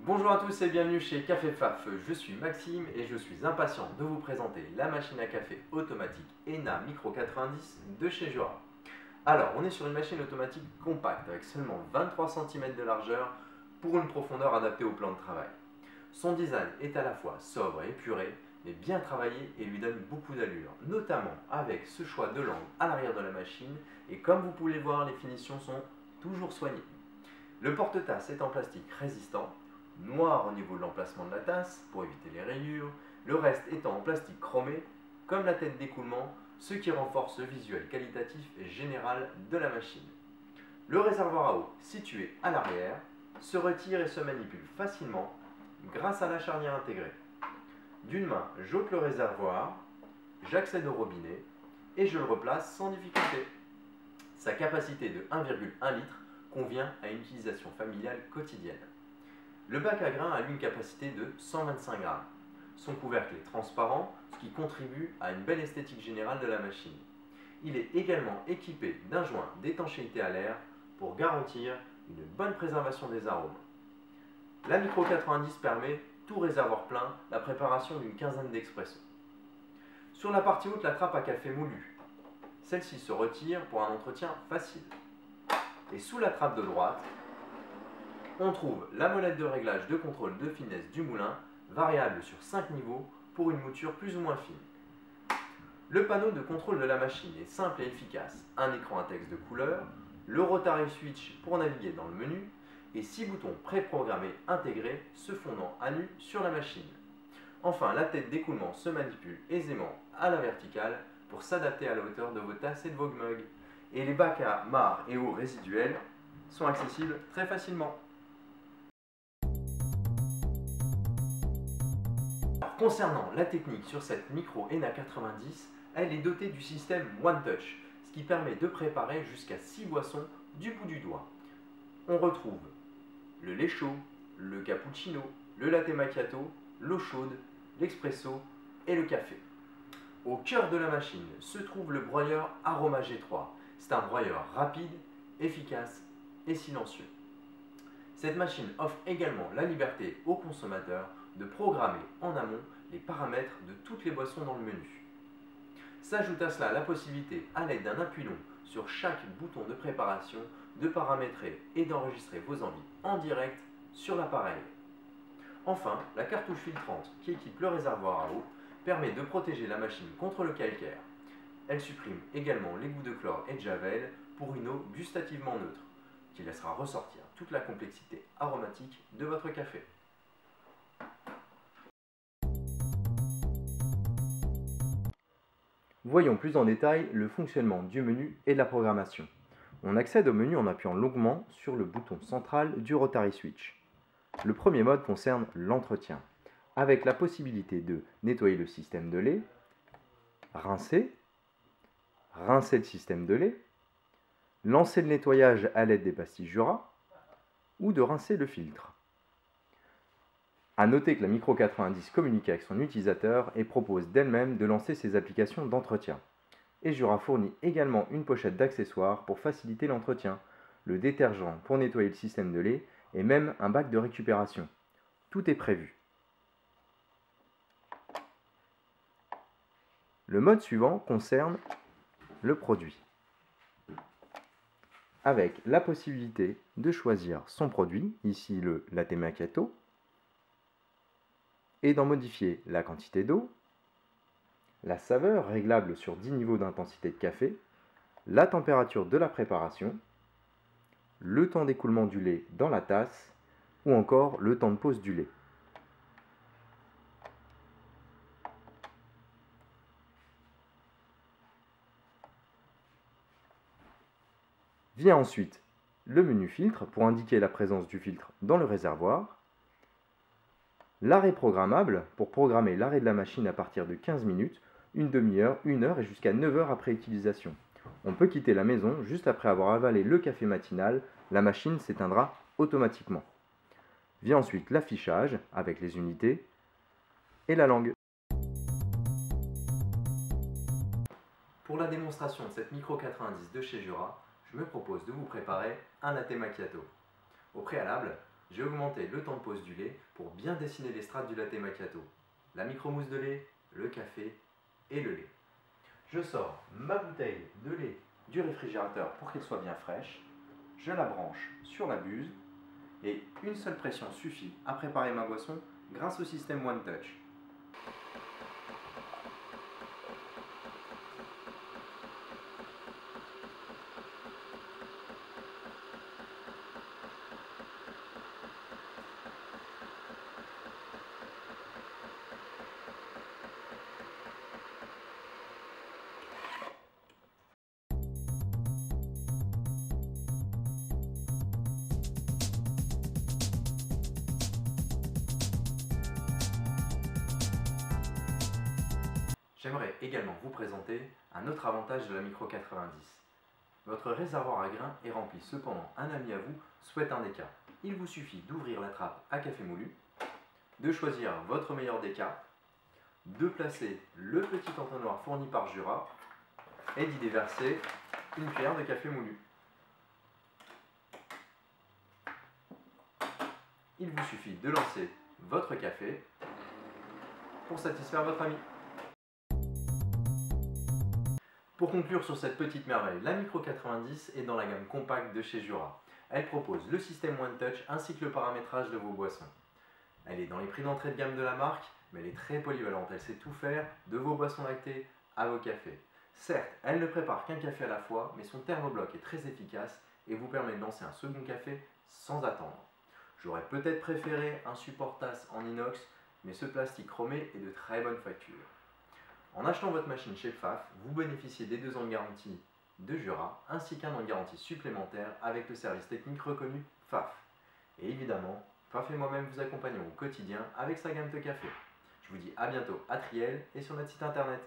Bonjour à tous et bienvenue chez Café Faf. Je suis Maxime et je suis impatient de vous présenter la machine à café automatique ENA Micro 90 de chez Jura. Alors, on est sur une machine automatique compacte avec seulement 23 cm de largeur pour une profondeur adaptée au plan de travail. Son design est à la fois sobre et épuré, mais bien travaillé et lui donne beaucoup d'allure, notamment avec ce choix de langue à l'arrière de la machine et comme vous pouvez le voir, les finitions sont toujours soignées. Le porte-tasse est en plastique résistant, noir au niveau de l'emplacement de la tasse pour éviter les rayures, le reste étant en plastique chromé, comme la tête d'écoulement, ce qui renforce le visuel qualitatif et général de la machine. Le réservoir à eau, situé à l'arrière, se retire et se manipule facilement grâce à la charnière intégrée. D'une main, j'ôte le réservoir, j'accède au robinet et je le replace sans difficulté. Sa capacité de 1,1 litre convient à une utilisation familiale quotidienne. Le bac à grains a une capacité de 125 grammes. Son couvercle est transparent, ce qui contribue à une belle esthétique générale de la machine. Il est également équipé d'un joint d'étanchéité à l'air pour garantir une bonne préservation des arômes. La Micro 90 permet, tout réservoir plein, la préparation d'une quinzaine d'expressos. Sur la partie haute, la trappe à café moulue. Celle-ci se retire pour un entretien facile. Et sous la trappe de droite, on trouve la molette de réglage de contrôle de finesse du moulin, variable sur 5 niveaux pour une mouture plus ou moins fine. Le panneau de contrôle de la machine est simple et efficace. Un écran à texte de couleur, le rotary switch pour naviguer dans le menu et 6 boutons préprogrammés intégrés se fondant à nu sur la machine. Enfin, la tête d'écoulement se manipule aisément à la verticale pour s'adapter à la hauteur de vos tasses et de vos mugs. Et les bacs à marc et eau résiduels sont accessibles très facilement. Concernant la technique sur cette Micro ENA 90, elle est dotée du système One Touch, ce qui permet de préparer jusqu'à 6 boissons du bout du doigt. On retrouve le lait chaud, le cappuccino, le latte macchiato, l'eau chaude, l'expresso et le café. Au cœur de la machine se trouve le broyeur Aroma G3. C'est un broyeur rapide, efficace et silencieux. Cette machine offre également la liberté aux consommateurs de programmer en amont les paramètres de toutes les boissons dans le menu. S'ajoute à cela la possibilité, à l'aide d'un appui-long sur chaque bouton de préparation, de paramétrer et d'enregistrer vos envies en direct sur l'appareil. Enfin, la cartouche filtrante qui équipe le réservoir à eau permet de protéger la machine contre le calcaire. Elle supprime également les goûts de chlore et de javel pour une eau gustativement neutre, qui laissera ressortir toute la complexité aromatique de votre café. Voyons plus en détail le fonctionnement du menu et de la programmation. On accède au menu en appuyant longuement sur le bouton central du rotary switch. Le premier mode concerne l'entretien, avec la possibilité de nettoyer le système de lait, rincer le système de lait, lancer le nettoyage à l'aide des pastilles Jura ou de rincer le filtre. A noter que la Micro 90 communique avec son utilisateur et propose d'elle-même de lancer ses applications d'entretien. Et Jura fournit également une pochette d'accessoires pour faciliter l'entretien, le détergent pour nettoyer le système de lait et même un bac de récupération. Tout est prévu. Le mode suivant concerne le produit, avec la possibilité de choisir son produit, ici le latte macchiato, et d'en modifier la quantité d'eau, la saveur réglable sur 10 niveaux d'intensité de café, la température de la préparation, le temps d'écoulement du lait dans la tasse ou encore le temps de pause du lait. Vient ensuite le menu filtre pour indiquer la présence du filtre dans le réservoir, l'arrêt programmable pour programmer l'arrêt de la machine à partir de 15 minutes, une demi-heure, 1 heure et jusqu'à 9 heures après utilisation. On peut quitter la maison juste après avoir avalé le café matinal, la machine s'éteindra automatiquement. Vient ensuite l'affichage avec les unités et la langue. Pour la démonstration de cette Micro 90 de chez Jura, je me propose de vous préparer un latte macchiato. Au préalable, j'ai augmenté le temps de pause du lait pour bien dessiner les strates du latte macchiato. La micro-mousse de lait, le café et le lait. Je sors ma bouteille de lait du réfrigérateur pour qu'elle soit bien fraîche. Je la branche sur la buse et une seule pression suffit à préparer ma boisson grâce au système One Touch. J'aimerais également vous présenter un autre avantage de la Micro 90. Votre réservoir à grains est rempli, cependant un ami à vous souhaite un déca. Il vous suffit d'ouvrir la trappe à café moulu, de choisir votre meilleur déca, de placer le petit entonnoir fourni par Jura et d'y déverser une cuillère de café moulu. Il vous suffit de lancer votre café pour satisfaire votre ami. Pour conclure sur cette petite merveille, la Micro 90 est dans la gamme compacte de chez Jura. Elle propose le système One Touch ainsi que le paramétrage de vos boissons. Elle est dans les prix d'entrée de gamme de la marque, mais elle est très polyvalente. Elle sait tout faire, de vos boissons lactées à vos cafés. Certes, elle ne prépare qu'un café à la fois, mais son thermobloc est très efficace et vous permet de lancer un second café sans attendre. J'aurais peut-être préféré un support tasse en inox, mais ce plastique chromé est de très bonne facture. En achetant votre machine chez Pfaff, vous bénéficiez des 2 ans de garantie de Jura, ainsi qu'un an de garantie supplémentaire avec le service technique reconnu Pfaff. Et évidemment, Pfaff et moi-même vous accompagnons au quotidien avec sa gamme de café. Je vous dis à bientôt à Triel et sur notre site internet.